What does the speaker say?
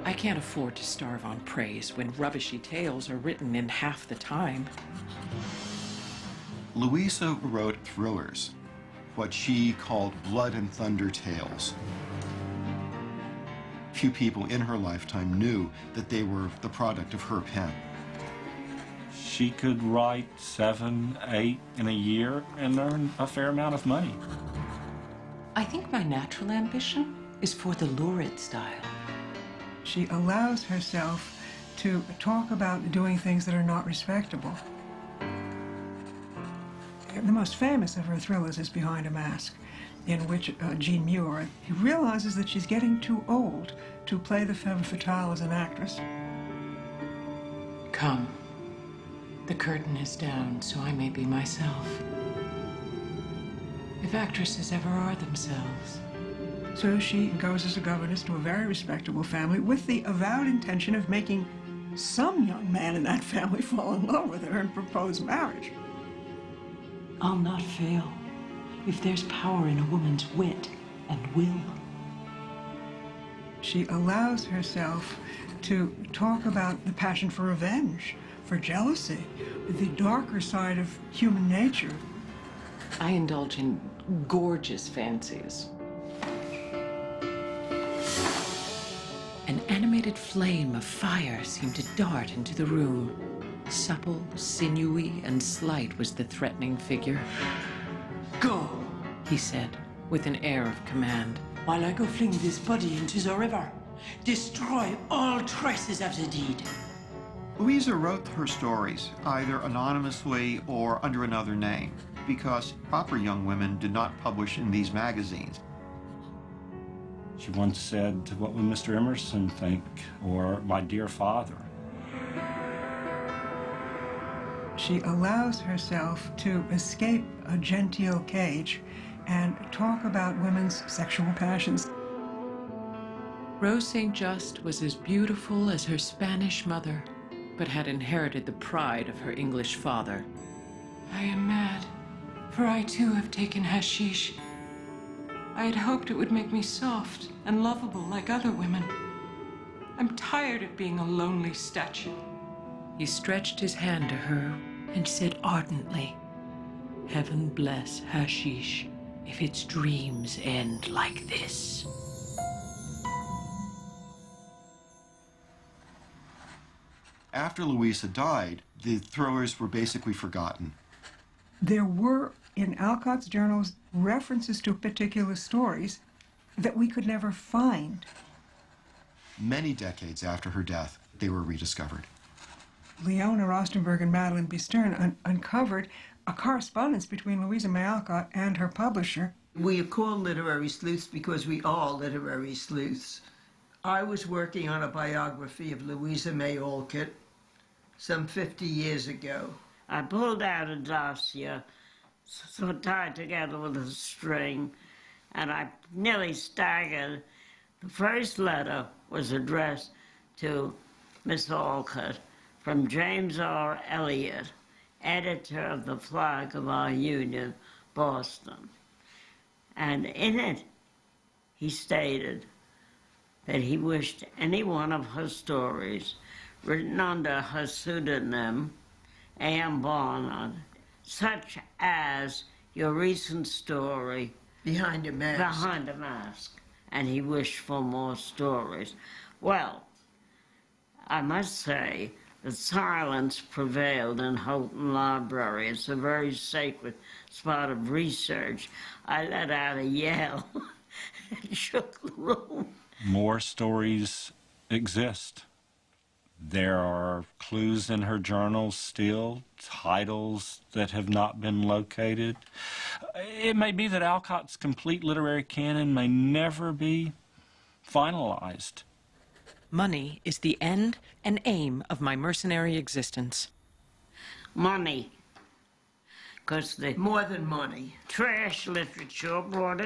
I can't afford to starve on praise when rubbishy tales are written in half the time. Louisa wrote thrillers, what she called blood and thunder tales. Few people in her lifetime knew that they were the product of her pen. She could write 7, 8 in a year and earn a fair amount of money. I think my natural ambition is for the lurid style. She allows herself to talk about doing things that are not respectable. The most famous of her thrillers is Behind a Mask, in which Jean Muir realizes that she's getting too old to play the femme fatale as an actress. Come. The curtain is down, so I may be myself. If actresses ever are themselves. So she goes as a governess to a very respectable family with the avowed intention of making some young man in that family fall in love with her and propose marriage. I'll not fail if there's power in a woman's wit and will. She allows herself to talk about the passion for revenge, for jealousy, the darker side of human nature. I indulge in gorgeous fancies. An animated flame of fire seemed to dart into the room. Supple, sinewy, and slight was the threatening figure. Go, he said, with an air of command. while I go fling this body into the river. Destroy all traces of the deed. Louisa wrote her stories either anonymously or under another name because proper young women did not publish in these magazines. She once said, "What would Mr. Emerson think?" or "My dear father." She allows herself to escape a genteel cage and talk about women's sexual passions. Rose St. Just was as beautiful as her Spanish mother, but had inherited the pride of her English father. I am mad, for I too have taken hashish. I had hoped it would make me soft and lovable like other women. I'm tired of being a lonely statue. He stretched his hand to her and said ardently, "Heaven bless hashish if its dreams end like this." After Louisa died, the thrillers were basically forgotten. There were in Alcott's journals references to particular stories that we could never find. Many decades after her death, they were rediscovered. Leona Rostenberg and Madeline B. Stern uncovered a correspondence between Louisa May Alcott and her publisher. We are called literary sleuths because we are literary sleuths. I was working on a biography of Louisa May Alcott some 50 years ago. I pulled out a dossier, so tied together with a string, and I nearly staggered. The first letter was addressed to Miss Alcott from James R. Elliott, editor of the Flag of Our Union, Boston. And in it, he stated that he wished any one of her stories written under her pseudonym, A.M. Barnard, such as your recent story, Behind a Mask. Behind a Mask. And he wished for more stories. Well, I must say that silence prevailed in Houghton Library. It's a very sacred spot of research. I let out a yell and shook the room. More stories exist. There are clues in her journals still, titles that have not been located. It may be that Alcott's complete literary canon may never be finalized. Money is the end and aim of my mercenary existence. Money. Because the More than money. trash literature brought in